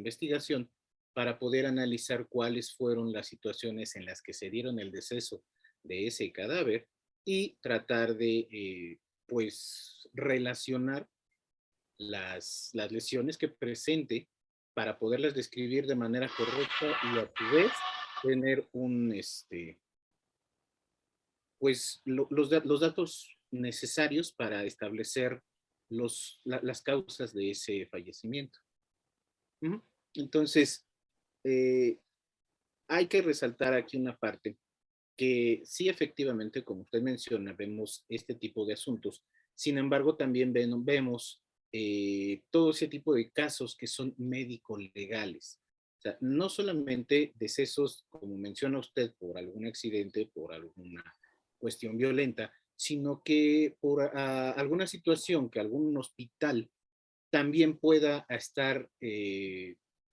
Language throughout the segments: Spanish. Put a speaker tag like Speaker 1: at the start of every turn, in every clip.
Speaker 1: investigación para poder analizar cuáles fueron las situaciones en las que se dieron el deceso de ese cadáver y tratar de, pues, relacionar las lesiones que presente para poderlas describir de manera correcta y a su vez tener pues los datos necesarios para establecer las causas de ese fallecimiento. Ujú. Entonces, eh, hay que resaltar aquí una parte que sí, efectivamente, como usted menciona, vemos este tipo de asuntos. Sin embargo, también vemos todo ese tipo de casos que son médico-legales. O sea, no solamente decesos, como menciona usted, por algún accidente, por alguna cuestión violenta, sino que por alguna situación que algún hospital también pueda estar,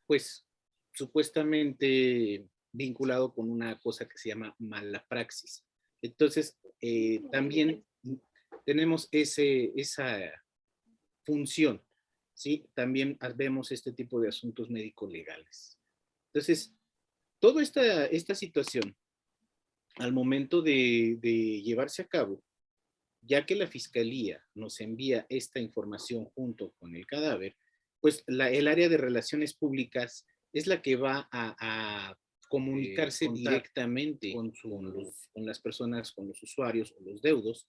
Speaker 1: pues, supuestamente vinculado con una cosa que se llama mala praxis. Entonces, también tenemos esa función, ¿sí? También vemos este tipo de asuntos médico-legales. Entonces, toda esta situación, al momento de llevarse a cabo, ya que la fiscalía nos envía esta información junto con el cadáver, pues el área de relaciones públicas es la que va a comunicarse directamente con las personas, con los usuarios o los deudos,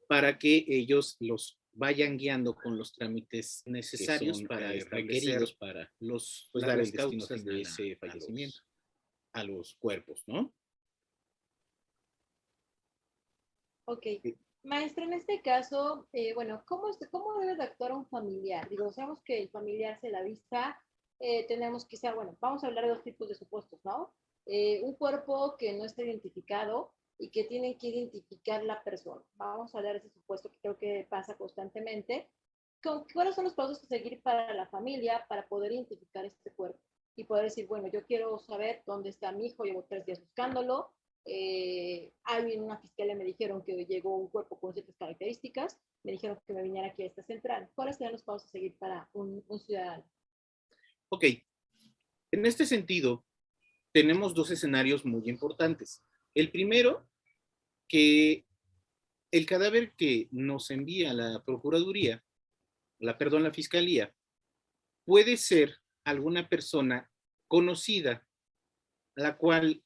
Speaker 1: para que ellos los vayan guiando con los trámites necesarios para requeridos para pues, dar el destino final de ese fallecimiento a los cuerpos, ¿no?
Speaker 2: Ok. Maestra, en este caso, bueno, ¿cómo debe de actuar un familiar? Digo, sabemos que el familiar se la avisa, tenemos quizá, bueno, vamos a hablar de dos tipos de supuestos, ¿no? Un cuerpo que no está identificado y que tienen que identificar la persona. Vamos a hablar de ese supuesto que creo que pasa constantemente. ¿Cuáles son los pasos a seguir para la familia para poder identificar este cuerpo? Y poder decir, bueno, yo quiero saber dónde está mi hijo, llevo 3 días buscándolo, alguien en una fiscalía me dijeron que llegó un cuerpo con ciertas características, me dijeron que me viniera aquí a esta central. ¿Cuáles serían los pasos a seguir para un ciudadano?
Speaker 1: Ok, en este sentido, tenemos dos escenarios muy importantes. El primero, que el cadáver que nos envía la Procuraduría, la Fiscalía, puede ser alguna persona conocida, la cual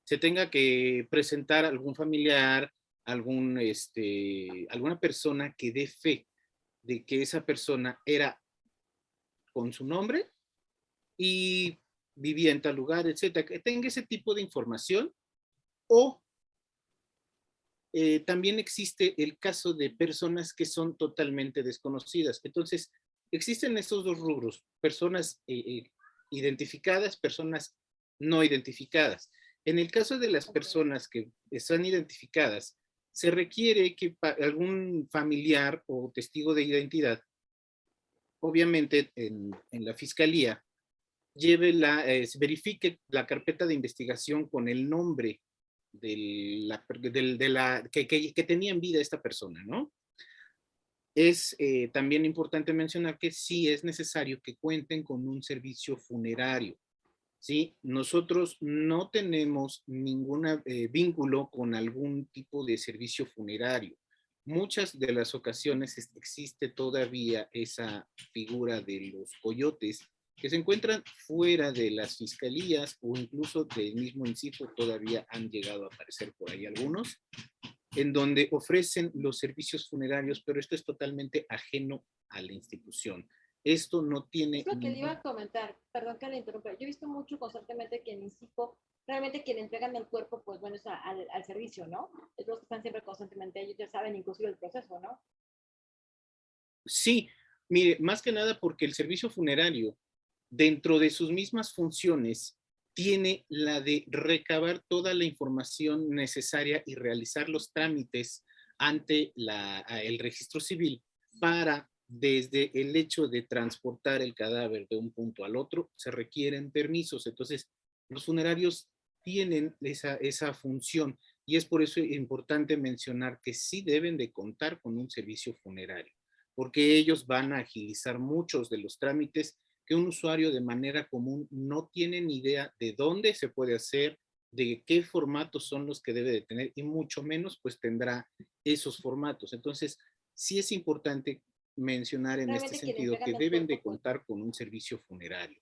Speaker 1: se tenga que presentar algún familiar, alguna persona que dé fe de que esa persona era con su nombre y vivía en tal lugar, etcétera, que tenga ese tipo de información. O también existe el caso de personas que son totalmente desconocidas. Entonces, existen estos dos rubros, personas identificadas, personas no identificadas. En el caso de las personas que están identificadas, se requiere que algún familiar o testigo de identidad, obviamente en la fiscalía, verifique la carpeta de investigación con el nombre que tenía en vida esta persona, ¿no? Es también importante mencionar que sí es necesario que cuenten con un servicio funerario, ¿sí? Nosotros no tenemos ningún vínculo con algún tipo de servicio funerario. Muchas de las ocasiones existe todavía esa figura de los coyotes que se encuentran fuera de las fiscalías o incluso del mismo INCIFO, todavía han llegado a aparecer por ahí algunos, en donde ofrecen los servicios funerarios, pero esto es totalmente ajeno a la institución. Esto no tiene
Speaker 2: Es lo que le iba
Speaker 1: ningún...
Speaker 2: a comentar, perdón que le interrumpa. Yo he visto mucho constantemente que en INCIPO, realmente quien entregan el cuerpo, pues bueno, es al servicio, ¿no? Es los que están siempre constantemente, ellos ya saben inclusive el proceso, ¿no?
Speaker 1: Sí, mire, más que nada porque el servicio funerario, dentro de sus mismas funciones, tiene la de recabar toda la información necesaria y realizar los trámites ante el registro civil para, desde el hecho de transportar el cadáver de un punto al otro, se requieren permisos. Entonces, los funerarios tienen esa función y es por eso importante mencionar que sí deben de contar con un servicio funerario porque ellos van a agilizar muchos de los trámites que un usuario de manera común no tiene ni idea de dónde se puede hacer, de qué formatos son los que debe de tener y mucho menos pues tendrá esos formatos. Entonces, sí es importante mencionar en este
Speaker 2: Realmente quienes
Speaker 1: sentido
Speaker 2: entregan
Speaker 1: que
Speaker 2: el
Speaker 1: deben de
Speaker 2: cuerpo, pues,
Speaker 1: contar con un servicio funerario.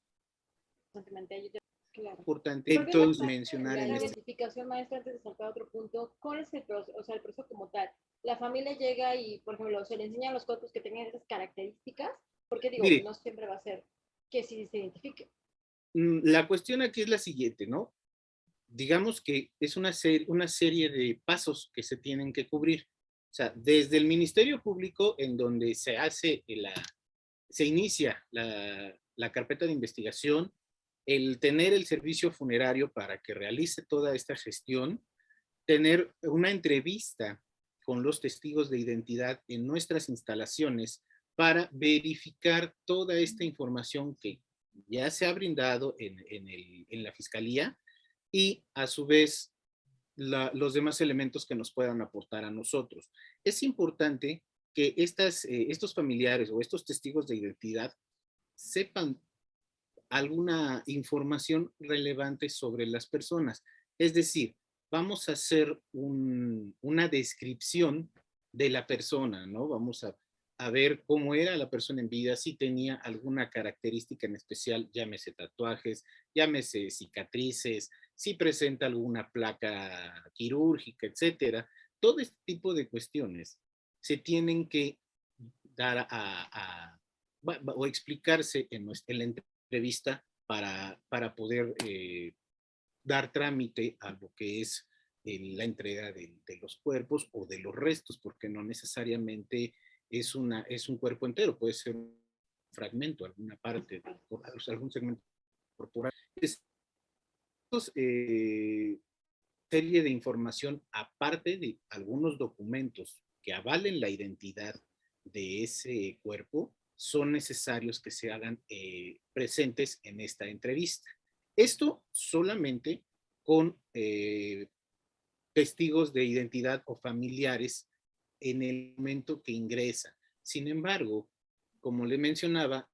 Speaker 2: constantemente ayuda. Claro.
Speaker 1: Importante
Speaker 2: Volviendo a
Speaker 1: entonces mencionar en
Speaker 2: la
Speaker 1: este.
Speaker 2: identificación, maestra, antes de saltar a otro punto, ¿cuál es el proceso, o sea, el proceso como tal? La familia llega y, por ejemplo, se le enseñan los cuerpos que tengan esas características, porque digo,
Speaker 1: Mire,
Speaker 2: no siempre va a ser que sí se identifique.
Speaker 1: la cuestión aquí es la siguiente, ¿no? Digamos que es una serie de pasos que se tienen que cubrir. O sea, desde el Ministerio Público, en donde se inicia la carpeta de investigación, el tener el servicio funerario para que realice toda esta gestión, tener una entrevista con los testigos de identidad en nuestras instalaciones para verificar toda esta información que ya se ha brindado en la Fiscalía y a su vez los demás elementos que nos puedan aportar a nosotros. Es importante que estos familiares o estos testigos de identidad sepan alguna información relevante sobre las personas. Es decir, vamos a hacer una descripción de la persona, ¿no? Vamos a ver cómo era la persona en vida, si tenía alguna característica en especial, llámese tatuajes, llámese cicatrices, si presenta alguna placa quirúrgica, etcétera. Todo este tipo de cuestiones se tienen que dar o explicarse en la entrevista para poder dar trámite a lo que es la entrega de los cuerpos o de los restos, porque no necesariamente es un cuerpo entero, puede ser un fragmento, alguna parte, algún segmento corporal. Estos, serie de información, aparte de algunos documentos que avalen la identidad de ese cuerpo, son necesarios que se hagan presentes en esta entrevista. Esto solamente con testigos de identidad o familiares en el momento que ingresa. Sin embargo, como le mencionaba,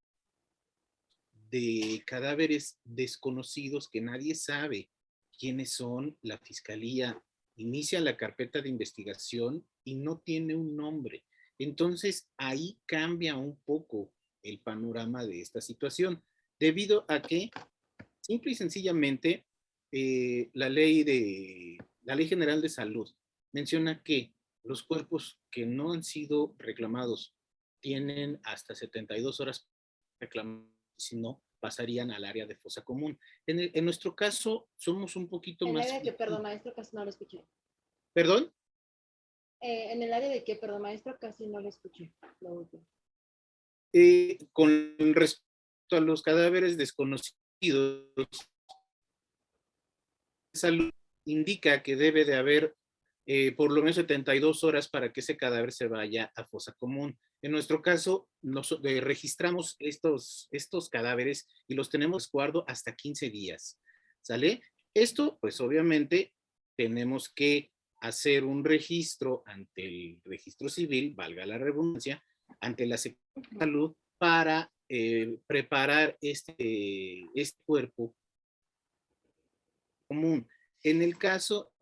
Speaker 1: de cadáveres desconocidos que nadie sabe quiénes son, la fiscalía inicia la carpeta de investigación y no tiene un nombre. Entonces ahí cambia un poco el panorama de esta situación, debido a que simple y sencillamente la ley general de salud menciona que los cuerpos que no han sido reclamados tienen hasta 72 horas reclamar, si no, pasarían al área de fosa común. En nuestro caso, somos un poquito
Speaker 2: En el
Speaker 1: más...
Speaker 2: área de que, perdón, maestro, casi no lo escuché.
Speaker 1: ¿Perdón?
Speaker 2: En el área de que, perdón, maestro, casi no lo escuché. Lo último.
Speaker 1: Con respecto a los cadáveres desconocidos, salud indica que debe de haber por lo menos 72 horas para que ese cadáver se vaya a fosa común. En nuestro caso, registramos estos cadáveres y los tenemos resguardo hasta 15 días. ¿Sale? Esto, pues obviamente, tenemos que hacer un registro ante el registro civil, valga la redundancia, ante la Secretaría de Salud para preparar este cuerpo común. En el caso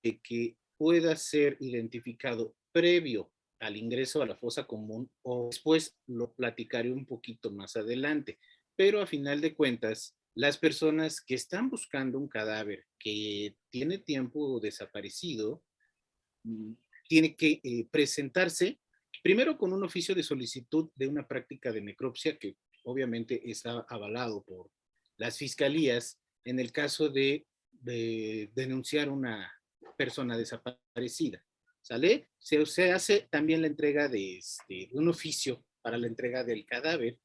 Speaker 1: de que pueda ser identificado previo al ingreso a la fosa común o después lo platicaré un poquito más adelante, pero a final de cuentas, las personas que están buscando un cadáver que tiene tiempo desaparecido, tiene que presentarse primero con un oficio de solicitud de una práctica de necropsia que obviamente está avalado por las fiscalías en el caso de denunciar una persona desaparecida. ¿Sale? Se hace también la entrega de un oficio para la entrega del cadáver.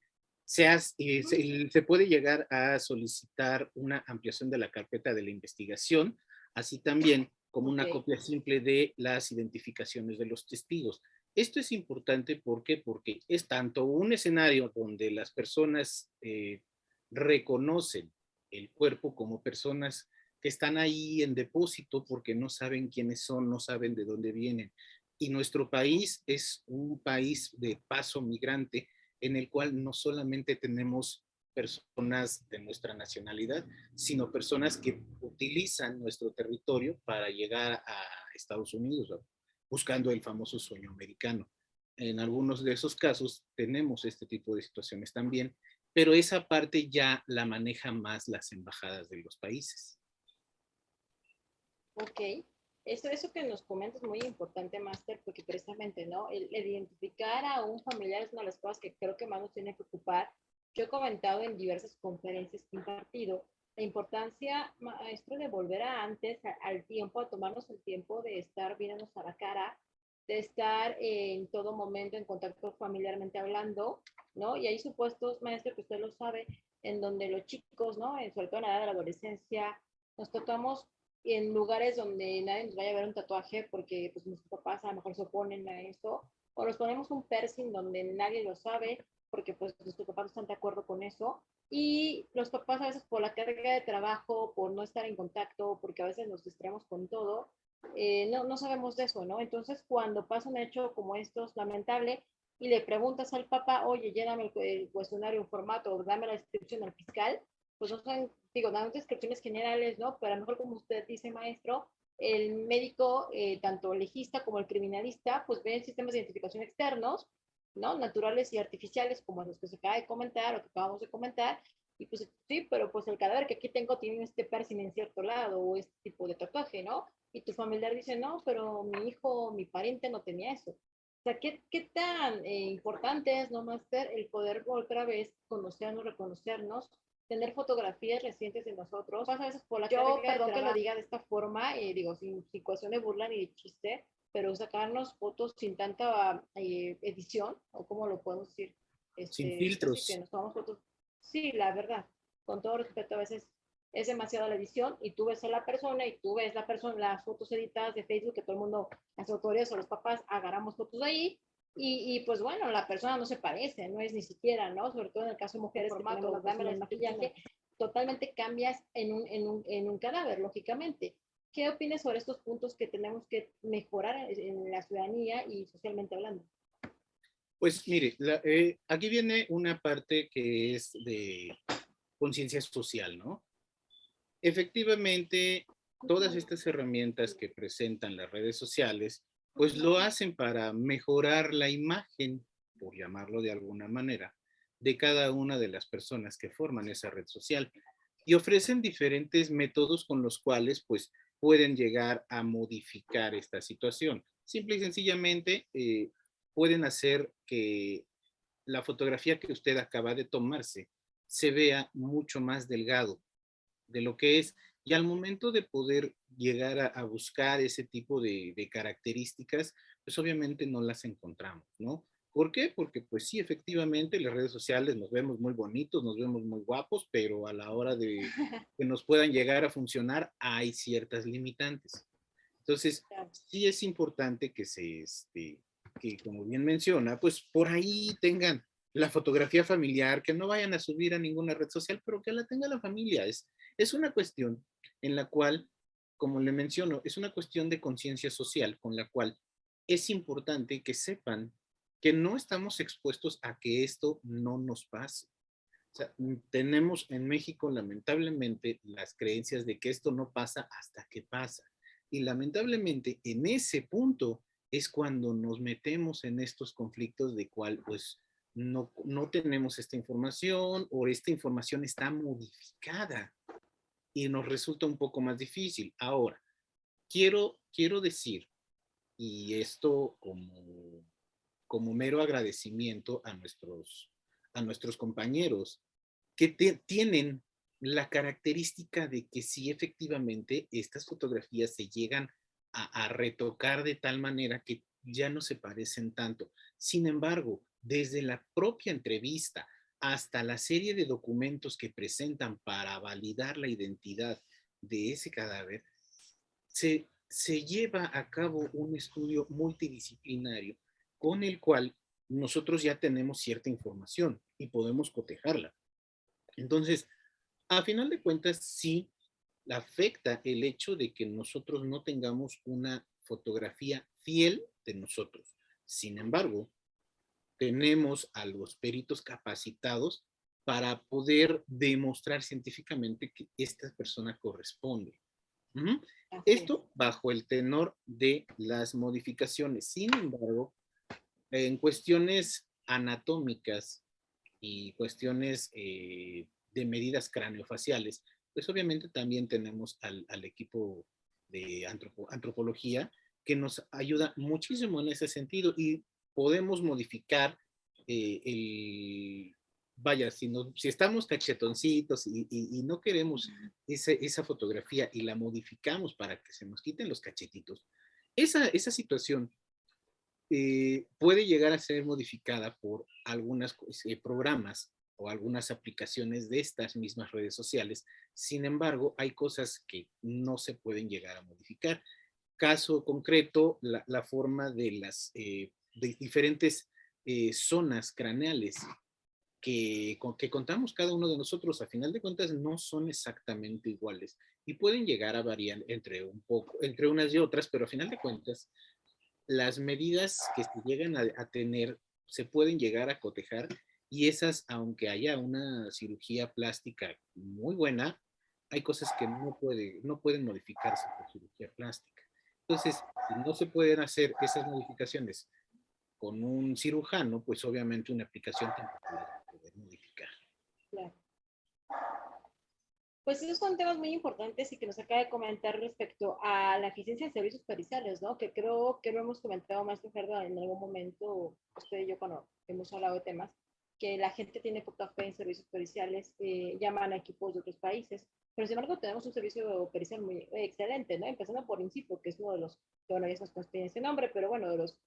Speaker 1: Se puede llegar a solicitar una ampliación de la carpeta de la investigación, así también como una copia simple de las identificaciones de los testigos. Esto es importante, ¿por qué? Porque es tanto un escenario donde las personas reconocen el cuerpo como personas que están ahí en depósito porque no saben quiénes son, no saben de dónde vienen. Y nuestro país es un país de paso migrante en el cual no solamente tenemos personas de nuestra nacionalidad, sino personas que utilizan nuestro territorio para llegar a Estados Unidos, buscando el famoso sueño americano. En algunos de esos casos tenemos este tipo de situaciones también, pero esa parte ya la manejan más las embajadas de los países.
Speaker 2: Ok, eso que nos comentas es muy importante, Máster, porque precisamente, ¿no? El identificar a un familiar es una de las cosas que creo que más nos tiene que ocupar. Yo he comentado en diversas conferencias que he impartido la importancia, maestro, de volver a antes, al tiempo, a tomarnos el tiempo de estar viéndonos a la cara, de estar en todo momento en contacto familiarmente hablando, ¿no? Y hay supuestos, maestro, que usted lo sabe, en donde los chicos, ¿no? Sobre todo en la edad de la adolescencia, nos tocamos en lugares donde nadie nos vaya a ver un tatuaje porque pues nuestros papás a lo mejor se oponen a eso, o nos ponemos un piercing donde nadie lo sabe porque pues nuestros papás no están de acuerdo con eso, y los papás a veces por la carga de trabajo, por no estar en contacto, porque a veces nos distraemos con todo, no sabemos de eso, ¿no? Entonces cuando pasa un hecho como estos, lamentable, y le preguntas al papá, oye, lléname el cuestionario en formato, o dame la descripción al fiscal, pues no son, digo, dando descripciones generales, ¿no? Pero a lo mejor, como usted dice, maestro, el médico, tanto el legista como el criminalista, pues ven sistemas de identificación externos, ¿no? Naturales y artificiales, como los que se acaba de comentar o que acabamos de comentar, y pues sí, pero pues el cadáver que aquí tengo tiene este piercing en cierto lado o este tipo de tatuaje, ¿no? Y tu familiar dice, no, pero mi hijo, mi pariente no tenía eso. O sea, ¿qué tan importante es, no, Master, el poder otra vez conocernos, reconocernos, tener fotografías recientes de nosotros? Pasa a veces por la yo, perdón que lo diga de esta forma, digo, sin cuestión de burla ni de chiste, pero sacarnos fotos sin tanta edición, o como lo podemos decir,
Speaker 1: Sin
Speaker 2: así que
Speaker 1: filtros.
Speaker 2: nos tomamos fotos. Sí, la verdad, con todo respeto, a veces es demasiada la edición y tú ves a la persona y tú ves la persona, las fotos editadas de Facebook que todo el mundo, las autoridades o los papás agarramos fotos de ahí y pues bueno, la persona no se parece, no es ni siquiera, ¿no? Sobre todo en el caso de mujeres que tenemos el maquillaje, totalmente cambias en un cadáver, lógicamente. ¿Qué opinas sobre estos puntos que tenemos que mejorar en la ciudadanía y socialmente hablando?
Speaker 1: Pues mire, aquí viene una parte que es de conciencia social, ¿no? Efectivamente, todas estas herramientas que presentan las redes sociales, pues lo hacen para mejorar la imagen, por llamarlo de alguna manera, de cada una de las personas que forman esa red social y ofrecen diferentes métodos con los cuales pues pueden llegar a modificar esta situación. Simple y sencillamente pueden hacer que la fotografía que usted acaba de tomarse se vea mucho más delgado de lo que es. Y al momento de poder llegar a buscar ese tipo de características, pues obviamente no las encontramos, ¿no? ¿Por qué? Porque pues sí, efectivamente, las redes sociales nos vemos muy bonitos, nos vemos muy guapos, pero a la hora de que nos puedan llegar a funcionar, hay ciertas limitantes. Entonces, sí es importante que que como bien menciona, pues por ahí tengan la fotografía familiar, que no vayan a subir a ninguna red social, pero que la tenga la familia. Es una cuestión en la cual, como le menciono, es una cuestión de conciencia social con la cual es importante que sepan que no estamos expuestos a que esto no nos pase. O sea, tenemos en México lamentablemente las creencias de que esto no pasa hasta que pasa. Y lamentablemente en ese punto es cuando nos metemos en estos conflictos de cual pues no tenemos esta información o esta información está modificada y nos resulta un poco más difícil. Ahora, quiero decir, y esto como mero agradecimiento a nuestros compañeros que tienen la característica de que sí efectivamente estas fotografías se llegan a retocar de tal manera que ya no se parecen tanto. Sin embargo, desde la propia entrevista hasta la serie de documentos que presentan para validar la identidad de ese cadáver, se lleva a cabo un estudio multidisciplinario con el cual nosotros ya tenemos cierta información y podemos cotejarla. Entonces, a final de cuentas, sí afecta el hecho de que nosotros no tengamos una fotografía fiel de nosotros. Sin embargo, tenemos a los peritos capacitados para poder demostrar científicamente que esta persona corresponde. Esto bajo el tenor de las modificaciones. Sin embargo, en cuestiones anatómicas y cuestiones de medidas craneofaciales, pues obviamente también tenemos al equipo de antropología que nos ayuda muchísimo en ese sentido y podemos modificar vaya, si estamos cachetoncitos y no queremos esa fotografía y la modificamos para que se nos quiten los cachetitos, esa situación puede llegar a ser modificada por algunos programas o algunas aplicaciones de estas mismas redes sociales. Sin embargo, hay cosas que no se pueden llegar a modificar. Caso concreto, la forma de las de diferentes zonas craneales que contamos cada uno de nosotros, a final de cuentas, no son exactamente iguales y pueden llegar a variar entre unas y otras, pero a final de cuentas, las medidas que se llegan a tener se pueden llegar a cotejar y esas, aunque haya una cirugía plástica muy buena, hay cosas que no pueden modificarse por cirugía plástica. Entonces, si no se pueden hacer esas modificaciones con un cirujano, pues obviamente una aplicación tampoco la va a poder modificar.
Speaker 2: Claro. Pues esos son temas muy importantes y que nos acaba de comentar respecto a la eficiencia de servicios periciales, ¿no? Que creo que lo hemos comentado, maestro Gerardo, en algún momento, usted y yo cuando hemos hablado de temas, que la gente tiene poca fe en servicios periciales, llaman a equipos de otros países, pero sin embargo tenemos un servicio pericial muy excelente, ¿no? Empezando por INCIPO, que es uno de los, que bueno, ya nos tiene ese nombre, pero bueno, de los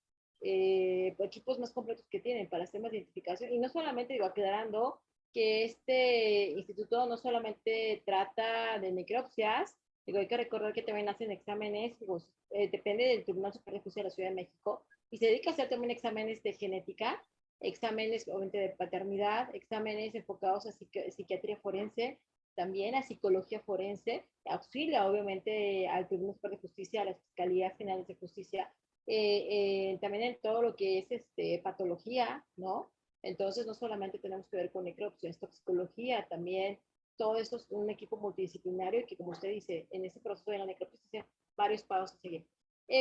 Speaker 2: equipos más completos que tienen para hacer más identificación, y no solamente, digo, aclarando que este instituto no solamente trata de necropsias, digo, hay que recordar que también hacen exámenes, pues, depende del Tribunal Superior de Justicia de la Ciudad de México, y se dedica a hacer también exámenes de genética, exámenes obviamente de paternidad, exámenes enfocados a psiquiatría forense, también a psicología forense, auxilia obviamente al Tribunal Superior de Justicia, a las Fiscalías Generales de Justicia, también en todo lo que es patología, ¿no? Entonces, no solamente tenemos que ver con necropsia, es toxicología también. Todo esto es un equipo multidisciplinario y que, como usted dice, en ese proceso de la necropsia se hacen varios pasos a seguir.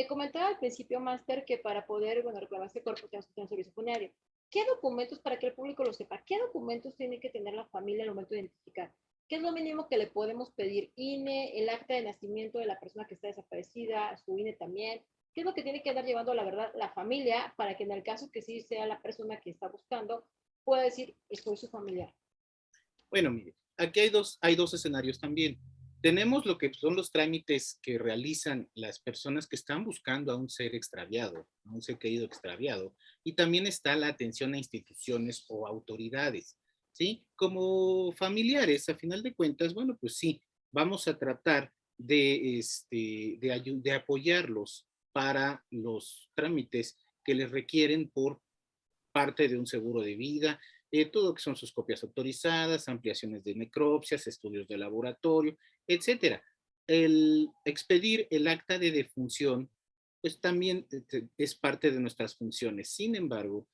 Speaker 2: Comentaba al principio, Máster, que para poder, bueno, reclamar este cuerpo tenemos que tener un servicio funerario. ¿Qué documentos, para que el público lo sepa, qué documentos tiene que tener la familia al momento de identificar? ¿Qué es lo mínimo que le podemos pedir? INE, el acta de nacimiento de la persona que está desaparecida, su INE también. ¿Qué es lo que tiene que andar llevando, la verdad, la familia para que en el caso que sí sea la persona que está buscando, pueda decir, soy su familiar?
Speaker 1: Bueno, mire, aquí hay dos escenarios también. Tenemos lo que son los trámites que realizan las personas que están buscando a un ser extraviado, a un ser querido extraviado, y también está la atención a instituciones o autoridades, ¿sí? Como familiares, a final de cuentas, bueno, pues sí, vamos a tratar de apoyarlos para los trámites que les requieren por parte de un seguro de vida, todo lo que son sus copias autorizadas, ampliaciones de necropsias, estudios de laboratorio, etcétera. El expedir el acta de defunción, pues también es parte de nuestras funciones. Sin embargo,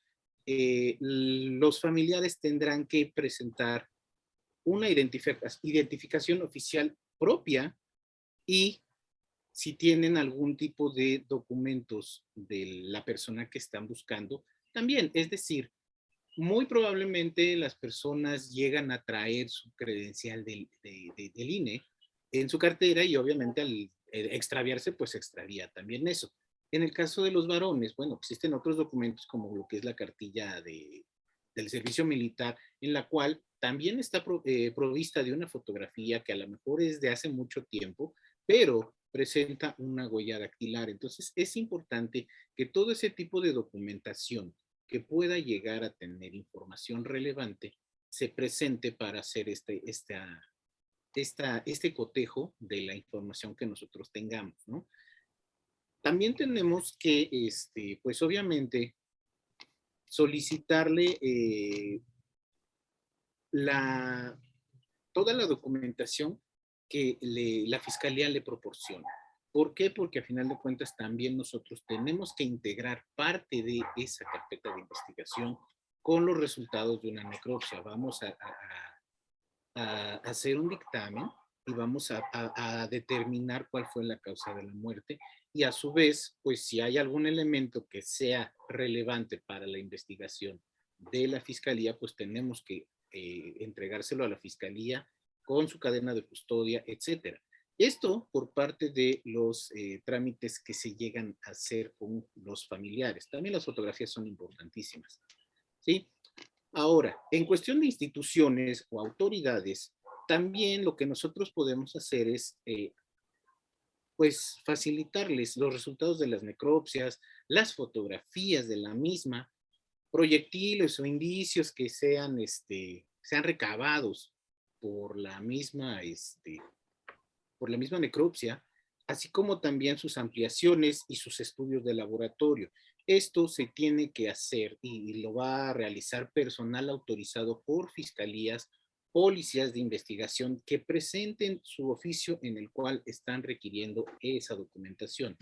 Speaker 1: los familiares tendrán que presentar una identificación oficial propia y si tienen algún tipo de documentos de la persona que están buscando, también, es decir, muy probablemente las personas llegan a traer su credencial del INE en su cartera y obviamente al extraviarse, pues extravía también eso. En el caso de los varones, bueno, existen otros documentos como lo que es la cartilla del servicio militar, en la cual también está provista de una fotografía que a lo mejor es de hace mucho tiempo, pero presenta una huella dactilar. Entonces es importante que todo ese tipo de documentación que pueda llegar a tener información relevante se presente para hacer este cotejo de la información que nosotros tengamos, ¿no? También tenemos que, pues obviamente, solicitarle la, toda la documentación que la fiscalía le proporciona. ¿Por qué? Porque a final de cuentas también nosotros tenemos que integrar parte de esa carpeta de investigación con los resultados de una necropsia. Vamos a hacer un dictamen y vamos a determinar cuál fue la causa de la muerte y a su vez, pues si hay algún elemento que sea relevante para la investigación de la fiscalía, pues tenemos que entregárselo a la fiscalía con su cadena de custodia, etcétera. Esto por parte de los trámites que se llegan a hacer con los familiares. También las fotografías son importantísimas, ¿sí? Ahora, en cuestión de instituciones o autoridades, también lo que nosotros podemos hacer es, pues, facilitarles los resultados de las necropsias, las fotografías de la misma, proyectiles o indicios que sean recabados por por la misma necropsia, así como también sus ampliaciones y sus estudios de laboratorio. Esto se tiene que hacer y lo va a realizar personal autorizado por fiscalías, policías de investigación que presenten su oficio en el cual están requiriendo esa documentación.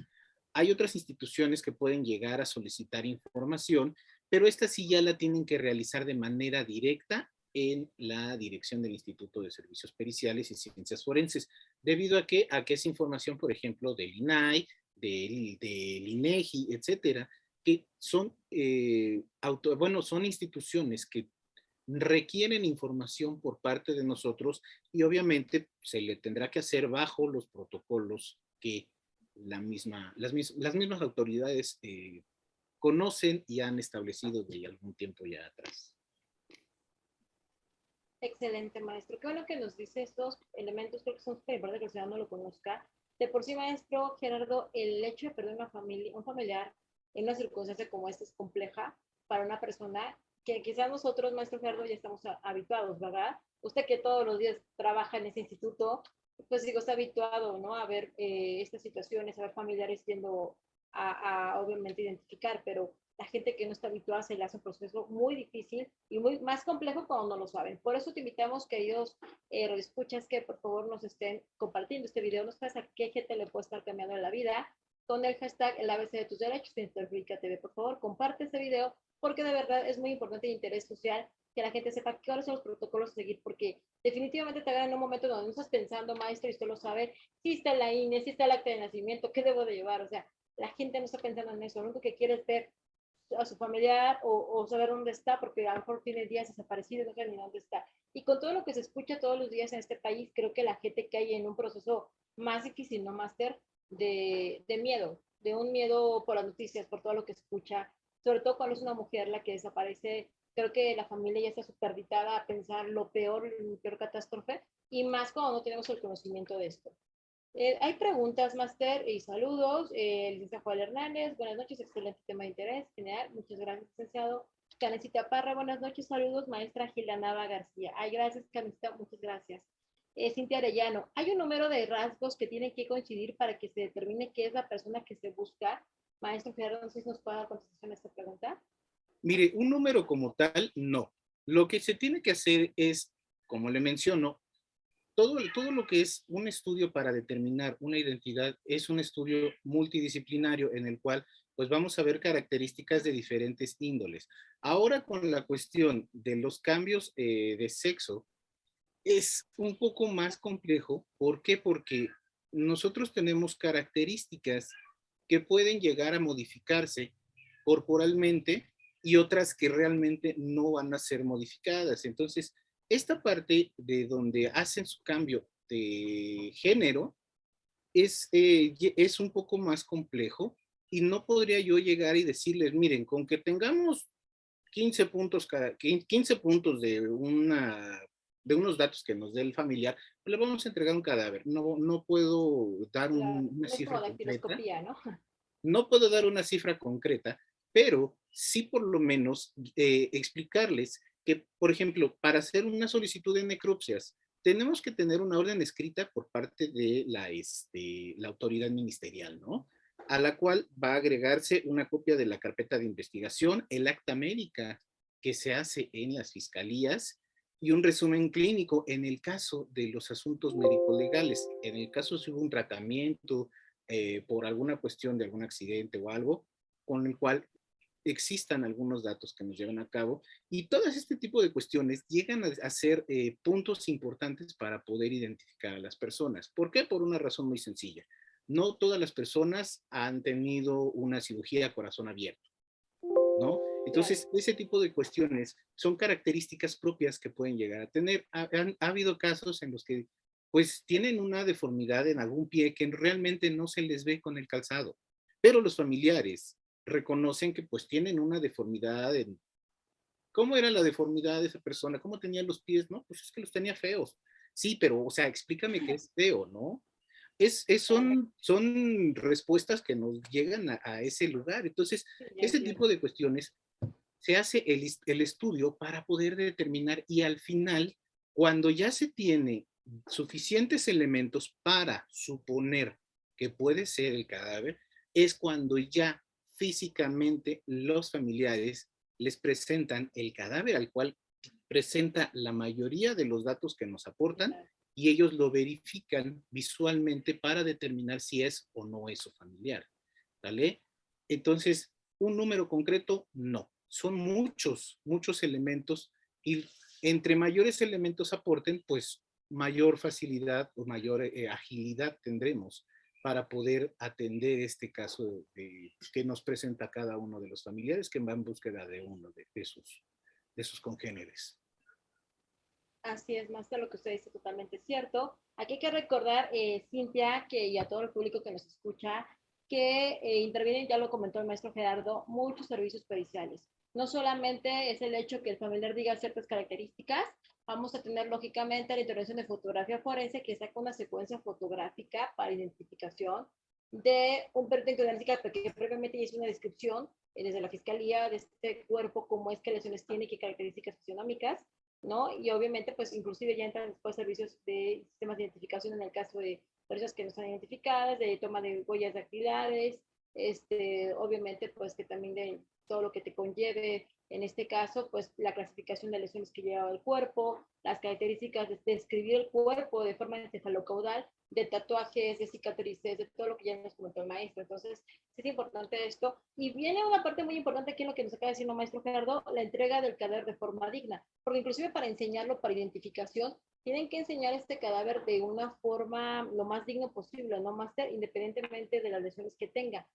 Speaker 1: Hay otras instituciones que pueden llegar a solicitar información, pero esta sí ya la tienen que realizar de manera directa en la dirección del Instituto de Servicios Periciales y Ciencias Forenses, debido a que es información, por ejemplo, del INAI, del INEGI, etcétera, que son, son instituciones que requieren información por parte de nosotros y obviamente se le tendrá que hacer bajo los protocolos que las mismas autoridades conocen y han establecido de algún tiempo ya atrás.
Speaker 2: Excelente, maestro. Qué bueno que nos dice estos elementos, creo que son súper importantes que el ciudadano lo conozca. De por sí, maestro Gerardo, el hecho de perder una familia, un familiar en una circunstancia como esta es compleja para una persona que quizás nosotros, maestro Gerardo, ya estamos habituados, ¿verdad? Usted que todos los días trabaja en ese instituto, pues digo, está habituado, ¿no? A ver estas situaciones, a ver familiares yendo obviamente identificar, pero la gente que no está habituada se le hace un proceso muy difícil y muy más complejo cuando no lo saben. Por eso te invitamos, queridos escuchas, que por favor nos estén compartiendo este video. No sabes a qué gente le puede estar cambiando la vida con el hashtag el ABC de tus derechos, Interfrica TV. Por favor, comparte este video porque de verdad es muy importante de interés social que la gente sepa cuáles son los protocolos a seguir, porque definitivamente te agarran en un momento donde no estás pensando, maestro, y usted lo sabe, si está la INE, si está el acta de nacimiento, ¿qué debo de llevar? O sea, la gente no está pensando en eso, lo único que quiere es ver a su familiar o saber dónde está, porque a lo mejor tiene días desaparecido y no sabe ni dónde está. Y con todo lo que se escucha todos los días en este país, creo que la gente cae en un proceso más difícil, ¿no, Máster? De miedo, de un miedo por las noticias, por todo lo que escucha, sobre todo cuando es una mujer la que desaparece. Creo que la familia ya está superditada a pensar lo peor, la peor catástrofe, y más cuando no tenemos el conocimiento de esto. Hay preguntas, Master, y saludos. Licenciado Juan Hernández, buenas noches, excelente tema de interés general. Muchas gracias, licenciado. Canecita Parra, buenas noches, saludos. Maestra Gila Nava García. Ay, gracias, Canecita, muchas gracias. Cintia Arellano, ¿hay un número de rasgos que tienen que coincidir para que se determine qué es la persona que se busca? Maestro Gerardo, no sé si nos puede dar contestación a esta pregunta.
Speaker 1: Mire, un número como tal, no. Lo que se tiene que hacer es, como le menciono, todo lo que es un estudio para determinar una identidad es un estudio multidisciplinario en el cual pues vamos a ver características de diferentes índoles. Ahora con la cuestión de los cambios de sexo es un poco más complejo. ¿Por qué? Porque nosotros tenemos características que pueden llegar a modificarse corporalmente y otras que realmente no van a ser modificadas. Entonces, esta parte de donde hacen su cambio de género es un poco más complejo y no podría yo llegar y decirles, miren, con que tengamos 15 puntos, 15 puntos de unos datos que nos dé el familiar, pues le vamos a entregar un cadáver. No puedo dar una
Speaker 2: No es como
Speaker 1: cifra
Speaker 2: la
Speaker 1: concreta.
Speaker 2: filoscopía, ¿no?
Speaker 1: No puedo dar una cifra concreta, pero sí por lo menos explicarles que, por ejemplo, para hacer una solicitud de necropsias, tenemos que tener una orden escrita por parte de la autoridad ministerial, ¿no? A la cual va a agregarse una copia de la carpeta de investigación, el acta médica que se hace en las fiscalías y un resumen clínico en el caso de los asuntos médico-legales. En el caso si hubo un tratamiento, por alguna cuestión de algún accidente o algo, con el cual existan algunos datos que nos llevan a cabo y todas este tipo de cuestiones llegan a ser puntos importantes para poder identificar a las personas. ¿Por qué? Por una razón muy sencilla. No todas las personas han tenido una cirugía a corazón abierto, ¿no? Entonces, ese tipo de cuestiones son características propias que pueden llegar a tener. Ha habido casos en los que pues tienen una deformidad en algún pie que realmente no se les ve con el calzado, pero los familiares reconocen que pues tienen una deformidad en... ¿Cómo era la deformidad de esa persona? ¿Cómo tenía los pies? No, pues es que los tenía feos. Sí, pero, o sea, explícame qué es feo, ¿no? Son respuestas que nos llegan a ese lugar. Entonces, ese tipo de cuestiones se hace el estudio para poder determinar y al final, cuando ya se tiene suficientes elementos para suponer que puede ser el cadáver, es cuando ya físicamente los familiares les presentan el cadáver al cual presenta la mayoría de los datos que nos aportan y ellos lo verifican visualmente para determinar si es o no es su familiar. ¿Vale? Entonces, un número concreto, no. Son muchos elementos y entre mayores elementos aporten, pues mayor facilidad o mayor agilidad tendremos para poder atender este caso que nos presenta cada uno de los familiares que va en búsqueda de uno de sus congéneres.
Speaker 2: Así es, más de lo que usted dice, totalmente cierto. Aquí hay que recordar, Cintia, que y a todo el público que nos escucha, que intervienen, ya lo comentó el maestro Gerardo, muchos servicios periciales. No solamente es el hecho que el familiar diga ciertas características, vamos a tener lógicamente la intervención de fotografía forense que saca una secuencia fotográfica para identificación de un perito genética que previamente hizo una descripción desde la fiscalía de este cuerpo, cómo es, qué lesiones tiene, qué características fisionómicas, ¿no? Y obviamente, pues inclusive ya entran después servicios de sistemas de identificación en el caso de personas que no están identificadas, de toma de huellas dactilares, obviamente, pues que también de todo lo que te conlleve, en este caso, pues la clasificación de lesiones que lleva el cuerpo, las características de describir el cuerpo de forma encefalocaudal, de tatuajes, de cicatrices, de todo lo que ya nos comentó el maestro. Entonces, es importante esto. Y viene una parte muy importante aquí en lo que nos acaba de decir el maestro Gerardo, la entrega del cadáver de forma digna. Porque inclusive para enseñarlo, para identificación, tienen que enseñar este cadáver de una forma lo más digno posible, ¿no, Máster? Independientemente de las lesiones que tenga.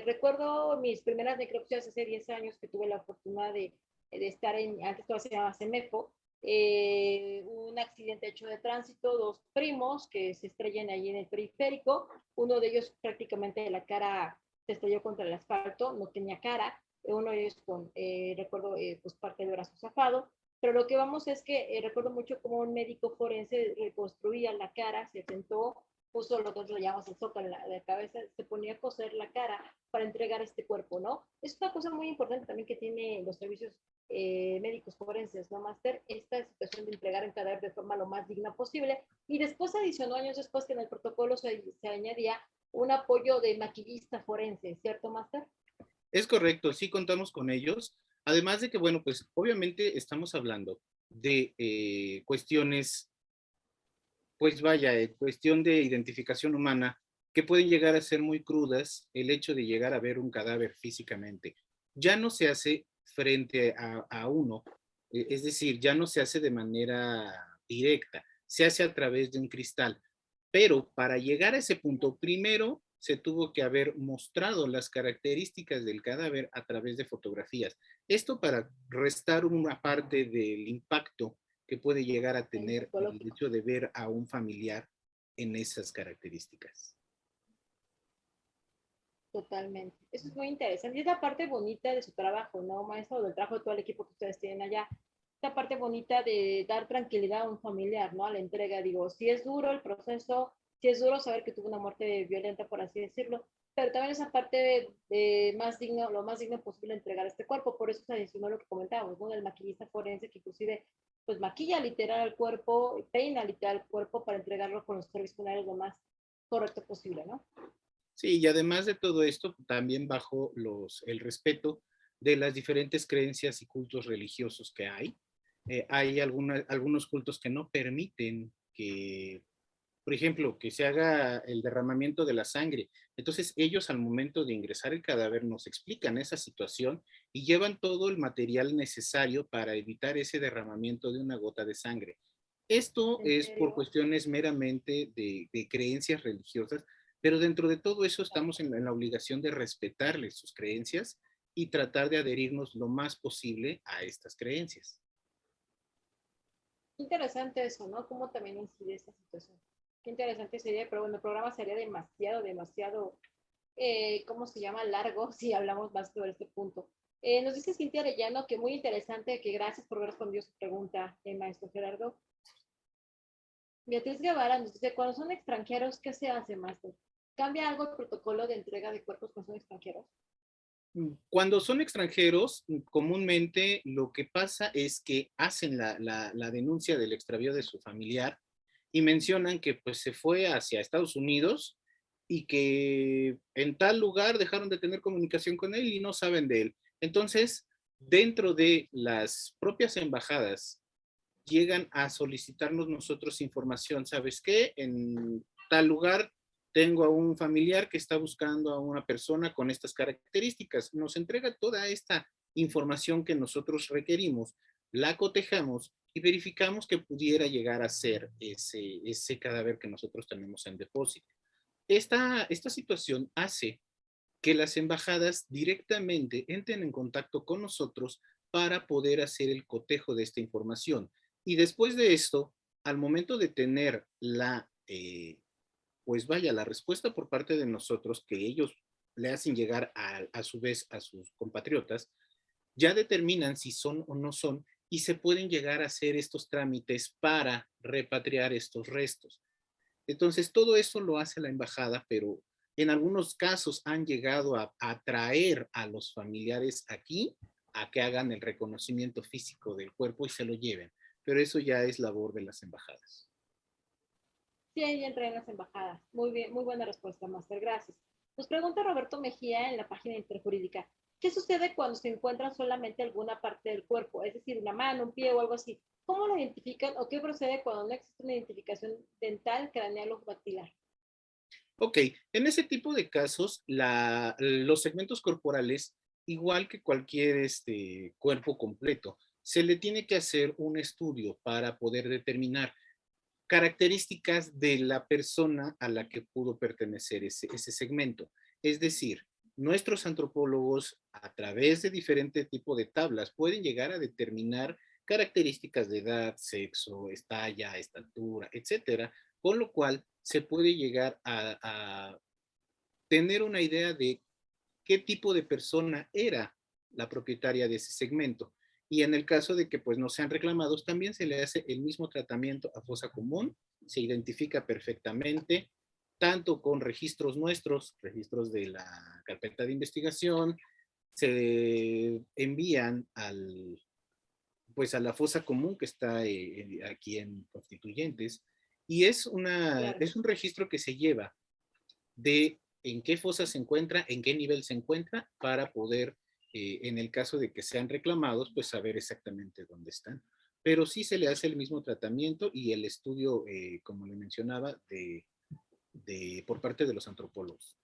Speaker 2: Recuerdo mis primeras necropsias hace 10 años que tuve la fortuna de estar en, antes todo se llamaba CEMEFO, un accidente hecho de tránsito, dos primos que se estrellan ahí en el periférico, uno de ellos prácticamente de la cara se estrelló contra el asfalto, no tenía cara, uno de ellos con, recuerdo, pues parte del brazo zafado, pero lo que vamos es que recuerdo mucho como un médico forense reconstruía la cara, se sentó, puso lo que nosotros llamamos el zócalo en la cabeza, se ponía a coser la cara para entregar este cuerpo, ¿no? Es una cosa muy importante también que tiene los servicios médicos forenses, ¿no, Máster? Esta situación de entregar el cadáver de forma lo más digna posible. Y después adicionó años después que en el protocolo se añadía un apoyo de maquillista forense, ¿cierto, Máster?
Speaker 1: Es correcto, sí contamos con ellos. Además de que, bueno, pues obviamente estamos hablando de cuestiones, pues vaya, cuestión de identificación humana, que pueden llegar a ser muy crudas el hecho de llegar a ver un cadáver físicamente. Ya no se hace frente a uno, es decir, ya no se hace de manera directa, se hace a través de un cristal. Pero para llegar a ese punto, primero se tuvo que haber mostrado las características del cadáver a través de fotografías. Esto para restar una parte del impacto que puede llegar a tener el hecho de ver a un familiar en esas características.
Speaker 2: Totalmente. Eso es muy interesante. Y es la parte bonita de su trabajo, ¿no, maestro? Del trabajo de todo el equipo que ustedes tienen allá. Esta parte bonita de dar tranquilidad a un familiar, ¿no? A la entrega. Digo, si es duro el proceso, si es duro saber que tuvo una muerte violenta, por así decirlo, pero también esa parte de más digno, lo más digno posible entregar este cuerpo. Por eso se adicionó lo que comentábamos, ¿no? Del maquillista forense que inclusive pues maquilla literal al cuerpo, peina literal al cuerpo para entregarlo con los servicios funerarios lo más correcto posible, ¿no?
Speaker 1: Sí, y además de todo esto, también bajo el respeto de las diferentes creencias y cultos religiosos que hay. Hay algunos cultos que no permiten que por ejemplo, que se haga el derramamiento de la sangre. Entonces ellos al momento de ingresar el cadáver nos explican esa situación y llevan todo el material necesario para evitar ese derramamiento de una gota de sangre. Esto
Speaker 2: ¿En
Speaker 1: es por
Speaker 2: serio?
Speaker 1: cuestiones meramente de creencias religiosas, pero dentro de todo eso estamos en la obligación de respetarles sus creencias y tratar de adherirnos lo más posible a estas creencias.
Speaker 2: Interesante eso, ¿no? Cómo también incide esta situación. Qué interesante sería, pero bueno, el programa sería demasiado, ¿cómo se llama? Largo, si hablamos más sobre este punto. Nos dice Cintia Arellano que muy interesante, que gracias por haber respondido su pregunta, maestro Gerardo. Beatriz Guevara nos dice, cuando son extranjeros, ¿qué se hace, maestro? ¿Cambia algo el protocolo de entrega de cuerpos cuando son extranjeros?
Speaker 1: Cuando son extranjeros, comúnmente lo que pasa es que hacen la denuncia del extravío de su familiar y mencionan que pues se fue hacia Estados Unidos y que en tal lugar dejaron de tener comunicación con él y no saben de él. Entonces, dentro de las propias embajadas, llegan a solicitarnos nosotros información. ¿Sabes qué? En tal lugar tengo a un familiar que está buscando a una persona con estas características. Nos entrega toda esta información que nosotros requerimos, la cotejamos y verificamos que pudiera llegar a ser ese cadáver que nosotros tenemos en depósito. Esta situación hace que las embajadas directamente entren en contacto con nosotros para poder hacer el cotejo de esta información. Y después de esto, al momento de tener pues vaya, la respuesta por parte de nosotros que ellos le hacen llegar a su vez a sus compatriotas, ya determinan si son o no son y se pueden llegar a hacer estos trámites para repatriar estos restos. Entonces, todo eso lo hace la embajada, pero en algunos casos han llegado a atraer a los familiares aquí a que hagan el reconocimiento físico del cuerpo y se lo lleven. Pero eso ya es labor de las embajadas.
Speaker 2: Sí, ahí entré en las embajadas. Muy bien, muy buena respuesta, Master. Gracias. Nos pregunta Roberto Mejía en la página interjurídica. ¿Qué sucede cuando se encuentra solamente alguna parte del cuerpo? Es decir, una mano, un pie o algo así. ¿Cómo lo identifican o qué procede cuando no existe una identificación dental, craneal o maxilar?
Speaker 1: Ok, en ese tipo de casos, los segmentos corporales, igual que cualquier cuerpo completo, se le tiene que hacer un estudio para poder determinar características de la persona a la que pudo pertenecer ese segmento. Es decir, nuestros antropólogos a través de diferentes tipos de tablas pueden llegar a determinar características de edad, sexo, talla, estatura, etcétera, con lo cual se puede llegar a tener una idea de qué tipo de persona era la propietaria de ese segmento. Y en el caso de que pues no sean reclamados, también se le hace el mismo tratamiento a fosa común, se identifica perfectamente, tanto con registros nuestros, registros de la carpeta de investigación, se envían pues a la fosa común que está aquí en Constituyentes, y
Speaker 2: Claro.
Speaker 1: es un registro que se lleva de en qué fosa se encuentra, en qué nivel se encuentra, para poder, en el caso de que sean reclamados, pues saber exactamente dónde están. Pero sí se le hace el mismo tratamiento y el estudio, como le mencionaba, por parte de los antropólogos.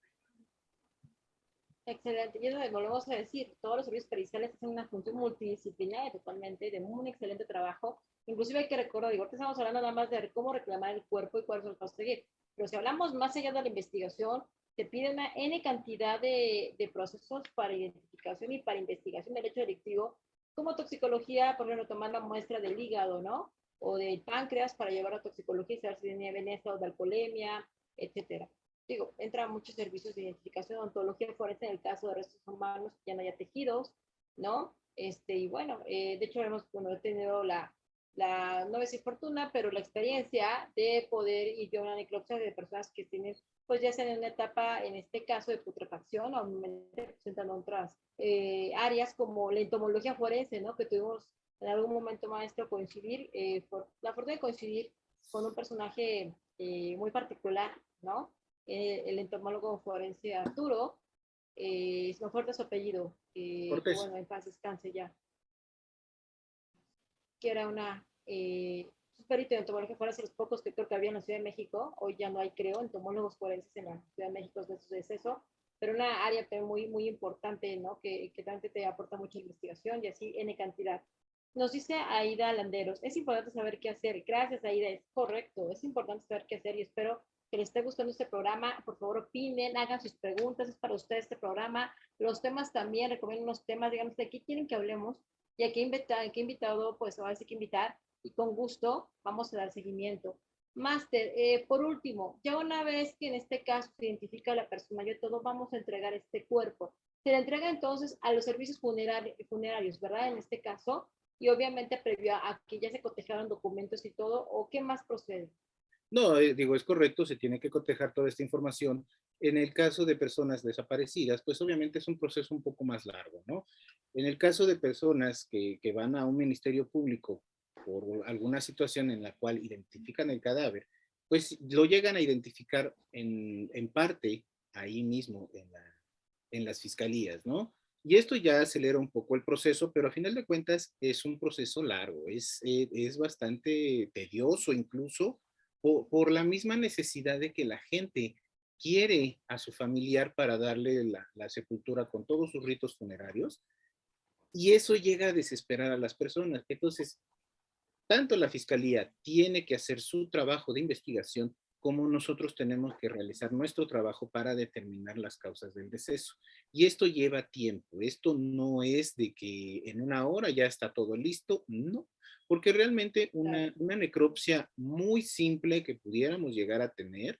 Speaker 2: Excelente. Y eso volvemos a decir, todos los servicios periciales hacen una función multidisciplinaria totalmente, de un excelente trabajo. Inclusive hay que recordar, digo, ahorita estamos hablando nada más de cómo reclamar el cuerpo y cuáles son los pasos a seguir. Pero si hablamos más allá de la investigación, te pide una N cantidad de procesos para identificación y para investigación del hecho delictivo, como toxicología, por ejemplo, tomar la muestra del hígado, ¿no? O del páncreas para llevar a toxicología y saber si tenía veneno o de alcoholemia, etcétera. Digo, entra muchos servicios de identificación, ontología forense en el caso de restos humanos que ya no haya tejidos, ¿no? Y bueno, de hecho hemos, bueno, he tenido no es fortuna, pero la experiencia de poder ir a una necropsia de personas que tienen, pues ya sea en una etapa, en este caso de putrefacción, o presentan otras áreas como la entomología forense, ¿no? Que tuvimos en algún momento, maestro, coincidir, por la fortuna de coincidir con un personaje muy particular, ¿no? El entomólogo forense Arturo, no fuerte su apellido, que
Speaker 1: Cortés.
Speaker 2: bueno, en paz descanse ya, que era una, perito de entomología forense, los pocos que creo que había en la Ciudad de México, hoy ya no hay, creo, entomólogos forenses en la Ciudad de México de su deceso, pero una área muy, muy importante, ¿no? Que también te aporta mucha investigación y así N cantidad. Nos dice Aida Landeros, es importante saber qué hacer. Gracias, Aida, es correcto, es importante saber qué hacer y espero que les esté gustando este programa. Por favor, opinen, hagan sus preguntas, es para ustedes este programa. Los temas también, recomiendo unos temas, digamos, de qué quieren que hablemos y a qué invitado, pues ahora sí que invitar y con gusto vamos a dar seguimiento. Máster, por último, ya una vez que en este caso se identifica a la persona, yo todo vamos a entregar este cuerpo. Se le entrega entonces a los servicios funerarios, ¿verdad? En este caso, y obviamente previo a que ya se cotejaron documentos y todo, ¿o qué más procede?
Speaker 1: No, digo, es correcto, se tiene que cotejar toda esta información. En el caso de personas desaparecidas, pues obviamente es un proceso un poco más largo, ¿no? En el caso de personas que van a un ministerio público por alguna situación en la cual identifican el cadáver, pues lo llegan a identificar en parte ahí mismo en las fiscalías, ¿no? Y esto ya acelera un poco el proceso, pero a final de cuentas es un proceso largo, es bastante tedioso incluso por la misma necesidad de que la gente quiere a su familiar para darle la sepultura con todos sus ritos funerarios, y eso llega a desesperar a las personas. Entonces, tanto la fiscalía tiene que hacer su trabajo de investigación como nosotros tenemos que realizar nuestro trabajo para determinar las causas del deceso. Y esto lleva tiempo. Esto no es de que en una hora ya está todo listo, no, porque realmente una necropsia muy simple que pudiéramos llegar a tener,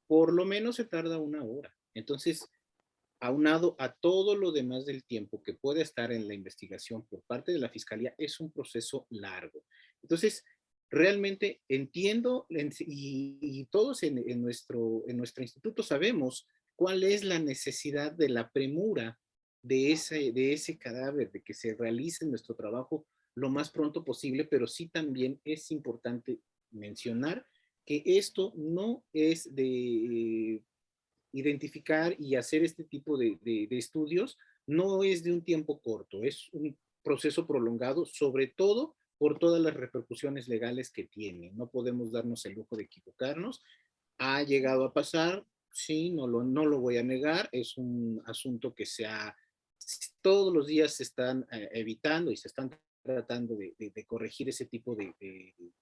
Speaker 1: por lo menos se tarda una hora. Entonces, aunado a todo lo demás del tiempo que puede estar en la investigación por parte de la fiscalía, es un proceso largo. Entonces, realmente entiendo y todos en nuestro instituto sabemos cuál es la necesidad de la premura de ese cadáver, de que se realice nuestro trabajo lo más pronto posible, pero sí también es importante mencionar que esto no es de identificar y hacer este tipo de estudios no es de un tiempo corto, es un proceso prolongado, sobre todo por todas las repercusiones legales que tiene. No podemos darnos el lujo de equivocarnos. Ha llegado a pasar, sí, no lo voy a negar, es un asunto que todos los días se están evitando y se están tratando de corregir ese tipo de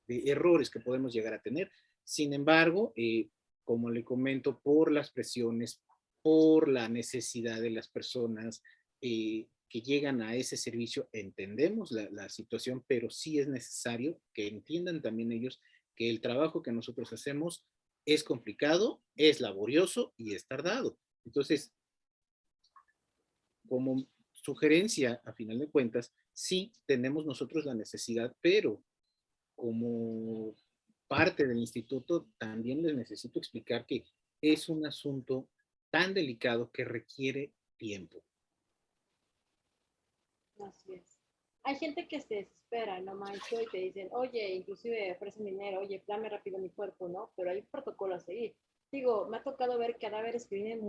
Speaker 1: errores que podemos llegar a tener. Sin embargo, como le comento, por las presiones, por la necesidad de las personas que llegan a ese servicio, entendemos la situación, pero sí es necesario que entiendan también ellos que el trabajo que nosotros hacemos es complicado, es laborioso y es tardado. Entonces, como sugerencia, a final de cuentas, sí tenemos nosotros la necesidad, pero como parte del instituto también les necesito explicar que es un asunto tan delicado que requiere tiempo.
Speaker 2: Así es. Hay gente que se desespera, ¿no, maestro? Y te dicen, oye, inclusive ofrecen dinero, oye, dame rápido mi cuerpo, ¿no? Pero hay un protocolo a seguir. Digo, me ha tocado ver cadáveres que vienen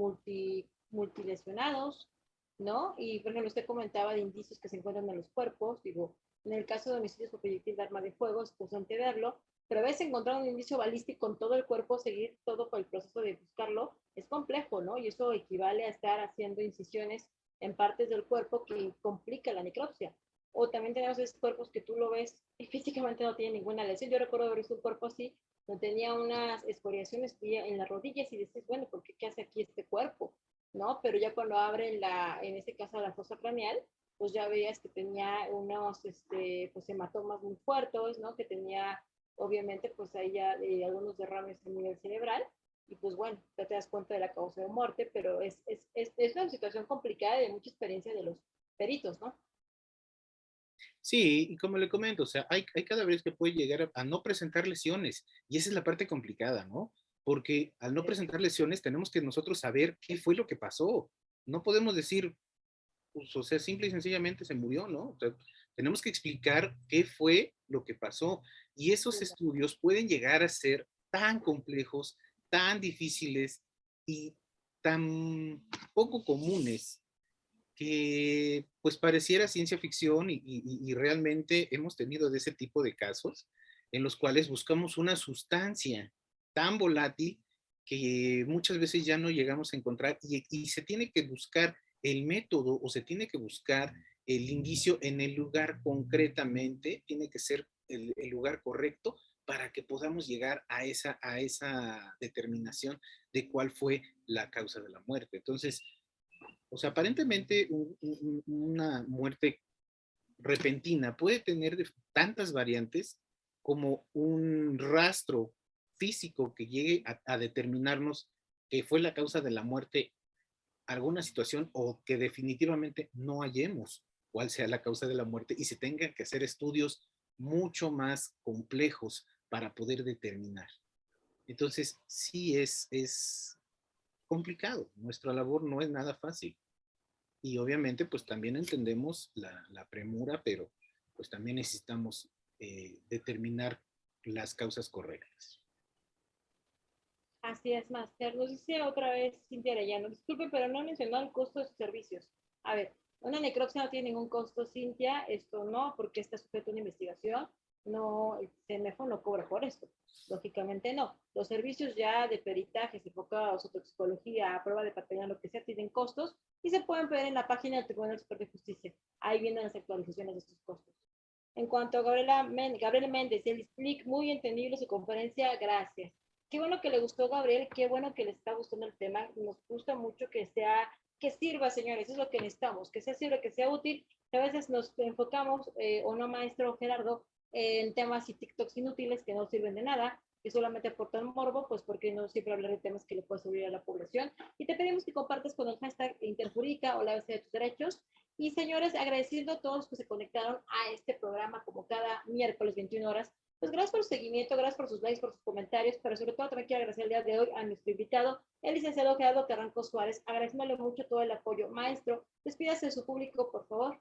Speaker 2: multilesionados, ¿no? Y, por ejemplo, usted comentaba de indicios que se encuentran en los cuerpos. Digo, en el caso de homicidios por proyectil de arma de fuego, es importante verlo, pero a veces encontrar un indicio balístico en todo el cuerpo, seguir todo por el proceso de buscarlo, es complejo, ¿no? Y eso equivale a estar haciendo incisiones en partes del cuerpo que complica la necropsia. O también tenemos esos cuerpos que tú lo ves y físicamente no tiene ninguna lesión. Yo recuerdo haber visto un cuerpo así, donde tenía unas escoriaciones en las rodillas y dices, bueno, ¿por qué hace aquí este cuerpo? ¿No? Pero ya cuando abren en este caso la fosa craneal, pues ya veías que tenía unos pues hematomas muy fuertes, ¿no? Que tenía obviamente pues ahí ya algunos derrames a nivel cerebral y pues bueno, ya te das cuenta de la causa de muerte, pero es una situación complicada y de mucha experiencia de los peritos, ¿no?
Speaker 1: Sí, y como le comento, o sea, hay cadáveres que pueden llegar a no presentar lesiones, y esa es la parte complicada, ¿no? Porque al no presentar lesiones tenemos que nosotros saber qué fue lo que pasó. No podemos decir, pues, o sea, simple y sencillamente se murió, ¿no? O sea, tenemos que explicar qué fue lo que pasó. Y esos estudios pueden llegar a ser tan complejos, tan difíciles y tan poco comunes que pues pareciera ciencia ficción y realmente hemos tenido de ese tipo de casos en los cuales buscamos una sustancia tan volátil que muchas veces ya no llegamos a encontrar y se tiene que buscar el método o se tiene que buscar el indicio en el lugar concretamente, tiene que ser el lugar correcto para que podamos llegar a esa determinación de cuál fue la causa de la muerte. Entonces, o sea, aparentemente una muerte repentina puede tener tantas variantes como un rastro físico que llegue a determinarnos que fue la causa de la muerte alguna situación o que definitivamente no hallemos cuál sea la causa de la muerte y se tengan que hacer estudios mucho más complejos para poder determinar. Entonces, sí es complicado. Nuestra labor no es nada fácil. Y obviamente, pues también entendemos la premura, pero pues también necesitamos determinar las causas correctas.
Speaker 2: Así es, Master. Nos dice otra vez Cintia Arellano. Disculpe, pero no mencionó el costo de sus servicios. A ver, una necropsia no tiene ningún costo, Cintia. Esto no, porque está sujeto a una investigación. No, el CEMEFO no cobra por esto. Lógicamente no. Los servicios ya de peritajes enfocados a toxicología, a prueba de papelón, lo que sea, tienen costos y se pueden ver en la página del Tribunal Superior de Justicia. Ahí vienen las actualizaciones de estos costos. En cuanto a Gabriel Méndez, el explic muy entendible su conferencia, gracias. Qué bueno que le gustó Gabriel, qué bueno que le está gustando el tema, nos gusta mucho que sea, que sirva, señores, eso es lo que necesitamos, que sea sirve, que sea útil. A veces nos enfocamos, o no, maestro Gerardo, en temas y TikToks inútiles que no sirven de nada, que solamente aportan morbo, pues porque no siempre hablar de temas que le puede servir a la población. Y te pedimos que compartas con el hashtag Interjurídica o la ABC de tus derechos. Y señores, agradeciendo a todos los que se conectaron a este programa como cada miércoles 21 horas. Pues gracias por su seguimiento, gracias por sus likes, por sus comentarios, pero sobre todo también quiero agradecer el día de hoy a nuestro invitado, el licenciado Gerardo Carranco Suárez, agradeciéndole mucho todo el apoyo. Maestro, despídase de su público, por favor.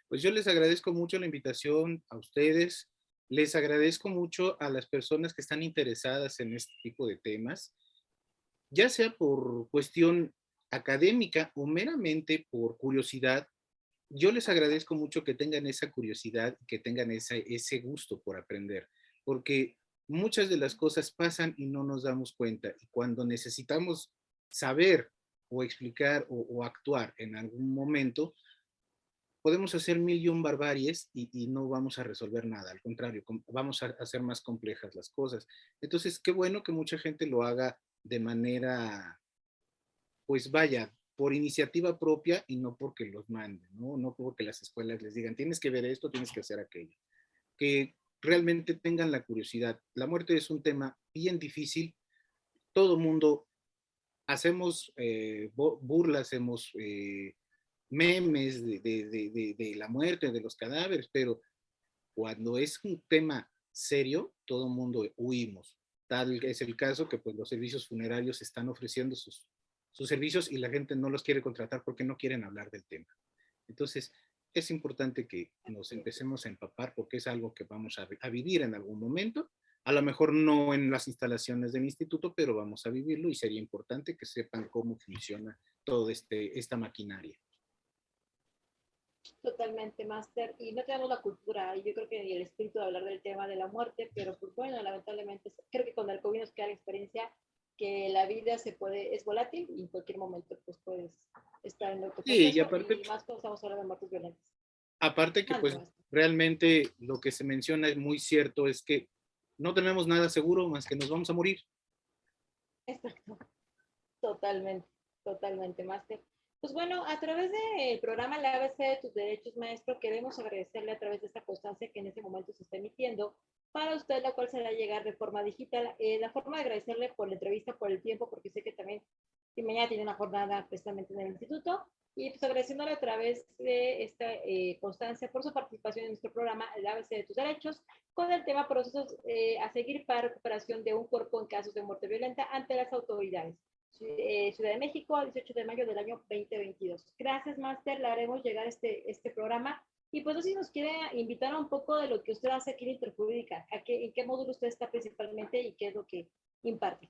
Speaker 1: Pues yo les agradezco mucho la invitación a ustedes, les agradezco mucho a las personas que están interesadas en este tipo de temas, ya sea por cuestión académica o meramente por curiosidad. Yo les agradezco mucho que tengan esa curiosidad, que tengan ese gusto por aprender, porque muchas de las cosas pasan y no nos damos cuenta. Y cuando necesitamos saber o explicar o actuar en algún momento, podemos hacer mil y un barbaries y no vamos a resolver nada. Al contrario, vamos a hacer más complejas las cosas. Entonces, qué bueno que mucha gente lo haga de manera, pues vaya, por iniciativa propia y no porque los manden, ¿no? No porque las escuelas les digan, tienes que ver esto, tienes que hacer aquello. Que realmente tengan la curiosidad. La muerte es un tema bien difícil. Todo mundo hacemos burlas, hacemos memes de la muerte, de los cadáveres, pero cuando es un tema serio, todo mundo huimos. Tal es el caso que pues, los servicios funerarios están ofreciendo sus servicios y la gente no los quiere contratar porque no quieren hablar del tema. Entonces, es importante que nos empecemos a empapar porque es algo que vamos a vivir en algún momento. A lo mejor no en las instalaciones del instituto, pero vamos a vivirlo y sería importante que sepan cómo funciona toda esta maquinaria.
Speaker 2: Totalmente, Máster. Y no tenemos la cultura, y yo creo que ni el espíritu de hablar del tema de la muerte, pero pues bueno, lamentablemente, creo que con el COVID nos queda la experiencia que la vida es volátil y en cualquier momento pues puedes estar en otro
Speaker 1: Sí, y
Speaker 2: proceso
Speaker 1: aparte,
Speaker 2: y más cuando estamos hablando de muertes violentas.
Speaker 1: aparte que
Speaker 2: Mande,
Speaker 1: pues
Speaker 2: Máster.
Speaker 1: realmente lo que se menciona es muy cierto, es que no tenemos nada seguro más que nos vamos a morir.
Speaker 2: Exacto. Totalmente, totalmente, máster. Pues bueno, a través del programa La ABC de tus derechos, maestro, queremos agradecerle a través de esta constancia que en este momento se está emitiendo para usted, la cual se va a llegar de forma digital. La forma de agradecerle por la entrevista, por el tiempo, porque sé que también y mañana tiene una jornada precisamente en el instituto. Y pues agradeciéndole a través de esta constancia por su participación en nuestro programa, el ABC de tus derechos, con el tema procesos a seguir para recuperación de un cuerpo en casos de muerte violenta ante las autoridades. Ciudad de México, el 18 de mayo del año 2022. Gracias, Máster. Le haremos llegar este programa. Y pues no sé si nos quiere invitar a un poco de lo que usted hace aquí en Interjurídica, en qué módulo usted está principalmente y qué es lo que imparte.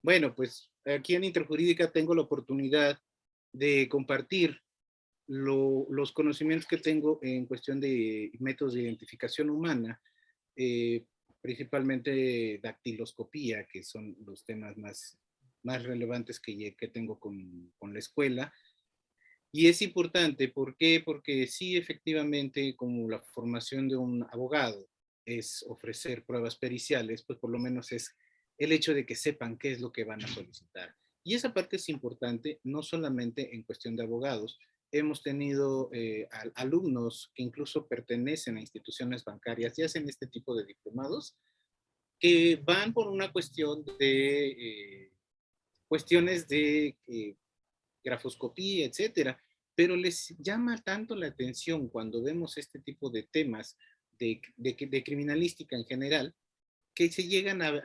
Speaker 1: Bueno, pues aquí en Interjurídica tengo la oportunidad de compartir los conocimientos que tengo en cuestión de métodos de identificación humana principalmente dactiloscopía, que son los temas más relevantes que tengo con la escuela. Y es importante, ¿por qué? Porque sí, efectivamente, como la formación de un abogado es ofrecer pruebas periciales, pues por lo menos es el hecho de que sepan qué es lo que van a solicitar. Y esa parte es importante, no solamente en cuestión de abogados. Hemos tenido alumnos que incluso pertenecen a instituciones bancarias y hacen este tipo de diplomados, que van por una cuestión de cuestiones de grafoscopía, etcétera, pero les llama tanto la atención cuando vemos este tipo de temas de criminalística en general, que se llegan a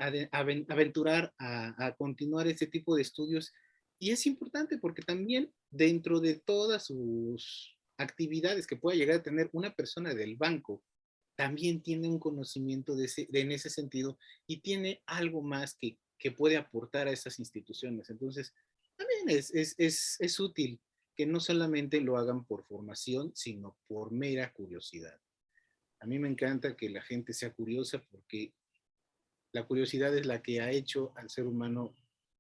Speaker 1: aventurar a continuar este tipo de estudios. Y es importante porque también dentro de todas sus actividades que pueda llegar a tener una persona del banco, también tiene un conocimiento en ese sentido y tiene algo más que puede aportar a esas instituciones. Entonces, también es útil que no solamente lo hagan por formación, sino por mera curiosidad. A mí me encanta que la gente sea curiosa porque la curiosidad es la que ha hecho al ser humano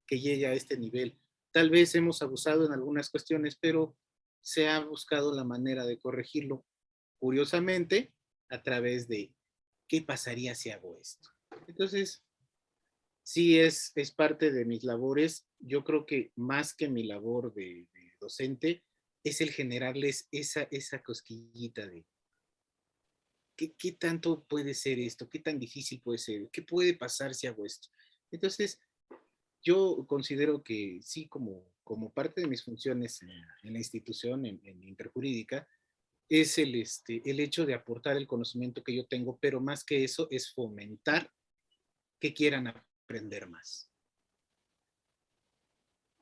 Speaker 1: que llegue a este nivel. Tal vez hemos abusado en algunas cuestiones, pero se ha buscado la manera de corregirlo, curiosamente, a través de qué pasaría si hago esto. Entonces, sí es parte de mis labores. Yo creo que más que mi labor de docente, es el generarles esa cosquillita de ¿qué tanto puede ser esto? ¿Qué tan difícil puede ser? ¿Qué puede pasar si hago esto? Entonces, yo considero que sí, como parte de mis funciones en la institución, en Interjurídica, es el hecho de aportar el conocimiento que yo tengo, pero más que eso es fomentar que quieran aprender más.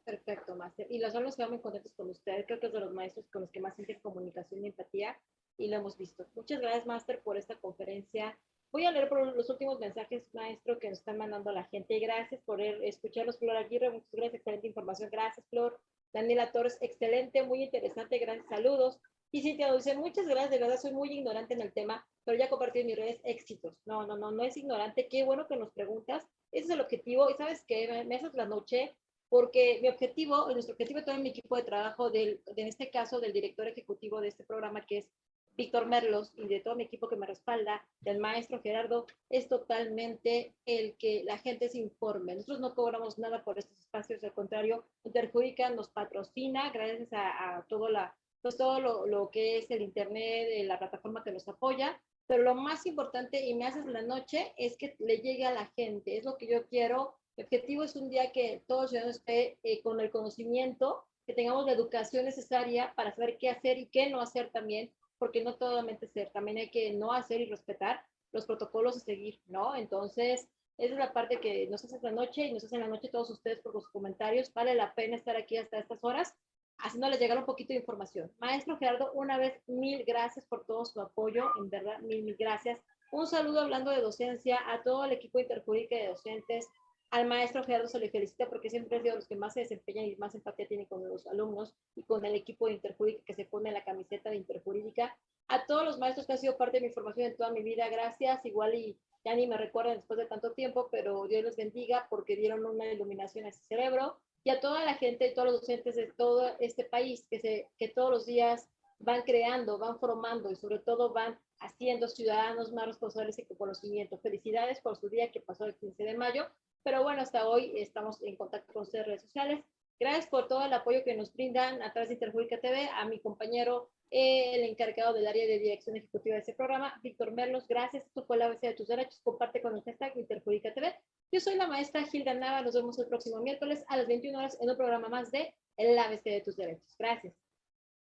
Speaker 2: Perfecto, máster. Y los alumnos quedan muy contentos con usted. Creo que es de los maestros con los que más sienten comunicación y empatía y lo hemos visto. Muchas gracias, máster, por esta conferencia. Voy a leer por los últimos mensajes, maestro, que nos están mandando la gente. Gracias por escucharlos, Flor Aguirre. Muchas gracias, excelente información. Gracias, Flor. Daniela Torres, excelente, muy interesante. Gracias, saludos. Y Cintia dice, muchas gracias, de verdad soy muy ignorante en el tema, pero ya compartí en mis redes éxitos. No es ignorante. Qué bueno que nos preguntas. Ese es el objetivo. Y sabes qué, me haces la noche porque mi objetivo, nuestro objetivo de todo mi equipo de trabajo, en este caso del director ejecutivo de este programa, que es Víctor Merlos, y de todo mi equipo que me respalda, del maestro Gerardo, es totalmente el que la gente se informe. Nosotros no cobramos nada por estos espacios, al contrario, Interjudica nos patrocina gracias a todo lo que es el internet, la plataforma que nos apoya, pero lo más importante, y me haces la noche, es que le llegue a la gente, es lo que yo quiero. El objetivo es un día que todos ciudadanos esté con el conocimiento, que tengamos la educación necesaria para saber qué hacer y qué no hacer también, porque no solamente ser, también hay que no hacer y respetar los protocolos a seguir, ¿no? Entonces, esa es la parte que nos hace la noche y nos hacen la noche todos ustedes por los comentarios. Vale la pena estar aquí hasta estas horas, haciéndoles llegar un poquito de información. Maestro Gerardo, una vez mil gracias por todo su apoyo, en verdad, mil gracias. Un saludo hablando de docencia a todo el equipo Interjurídica de docentes, al maestro Gerardo se le felicita porque siempre es de los que más se desempeñan y más empatía tiene con los alumnos y con el equipo de Interjurídica que se pone la camiseta de Interjurídica. A todos los maestros que han sido parte de mi formación en toda mi vida, gracias. Igual y ya ni me recuerdan después de tanto tiempo, pero Dios les bendiga porque dieron una iluminación a ese cerebro. Y a toda la gente, todos los docentes de todo este país que todos los días van creando, van formando y sobre todo van haciendo ciudadanos más responsables y con conocimiento. Felicidades por su día que pasó el 15 de mayo. Pero bueno, hasta hoy estamos en contacto con ustedes en redes sociales. Gracias por todo el apoyo que nos brindan a través de Interjurídica TV, a mi compañero, el encargado del área de dirección ejecutiva de este programa, Víctor Merlos. Gracias. Esto fue la ABC de tus derechos. Comparte con el hashtag Interjurídica TV. Yo soy la maestra Gilda Nava. Nos vemos el próximo miércoles a las 21 horas en un programa más de el ABC de tus derechos. Gracias.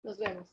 Speaker 2: Nos vemos.